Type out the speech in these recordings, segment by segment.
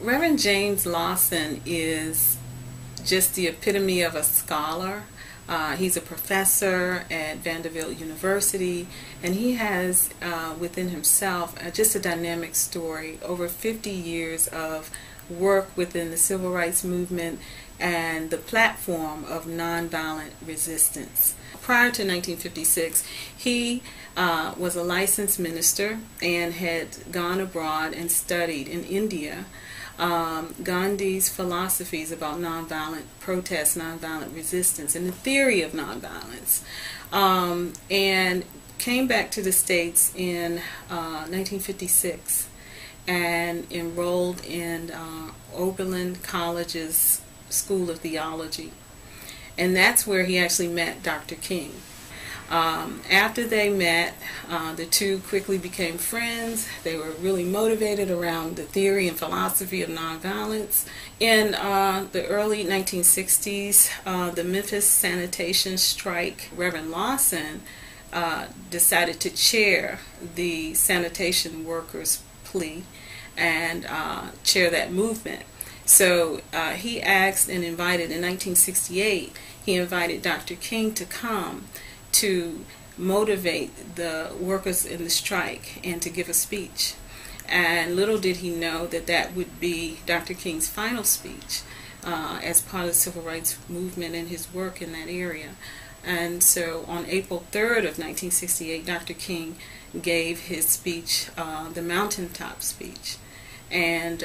Reverend James Lawson is just the epitome of a scholar. He's a professor at Vanderbilt University, and he has within himself just a dynamic story, over 50 years of work within the civil rights movement and the platform of nonviolent resistance. Prior to 1956, he was a licensed minister and had gone abroad and studied in India Gandhi's philosophies about nonviolent protest, nonviolent resistance, and the theory of nonviolence, and came back to the States in 1956 and enrolled in Oberlin College's School of Theology. And that's where he actually met Dr. King. After they met, the two quickly became friends. They were really motivated around the theory and philosophy of nonviolence. In the early 1960s, the Memphis sanitation strike, Reverend Lawson decided to chair the sanitation workers' plea and chair that movement. So he asked and invited, in 1968, he invited Dr. King to come to motivate the workers in the strike and to give a speech. And little did he know that that would be Dr. King's final speech as part of the civil rights movement and his work in that area. And so on April 3rd of 1968, Dr. King gave his speech, the mountaintop speech. And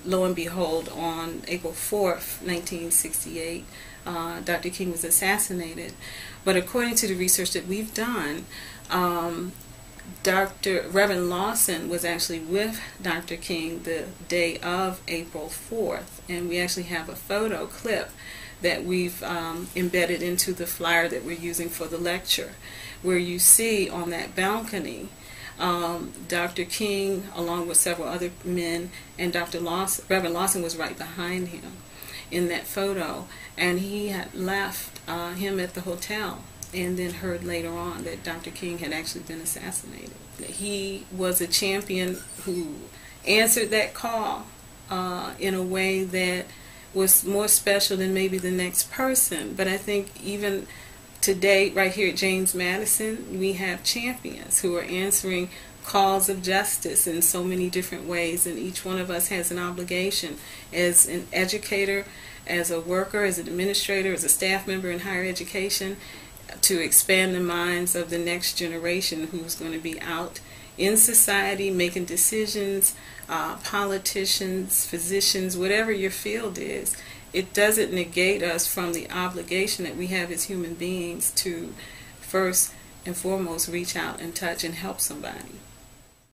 lo and behold, on April 4th, 1968, Dr. King was assassinated. But according to the research that we've done, Reverend Lawson was actually with Dr. King the day of April 4th, and we actually have a photo clip that we've embedded into the flyer that we're using for the lecture, where you see on that balcony Dr. King, along with several other men, and Reverend Lawson was right behind him in that photo, and he had left him at the hotel and then heard later on that Dr. King had actually been assassinated. He was a champion who answered that call in a way that was more special than maybe the next person. But I think even today, right here at James Madison, we have champions who are answering calls of justice in so many different ways, and each one of us has an obligation as an educator, as a worker, as an administrator, as a staff member in higher education, to expand the minds of the next generation who's going to be out in society making decisions, politicians, physicians, whatever your field is. It doesn't negate us from the obligation that we have as human beings to first and foremost reach out and touch and help somebody.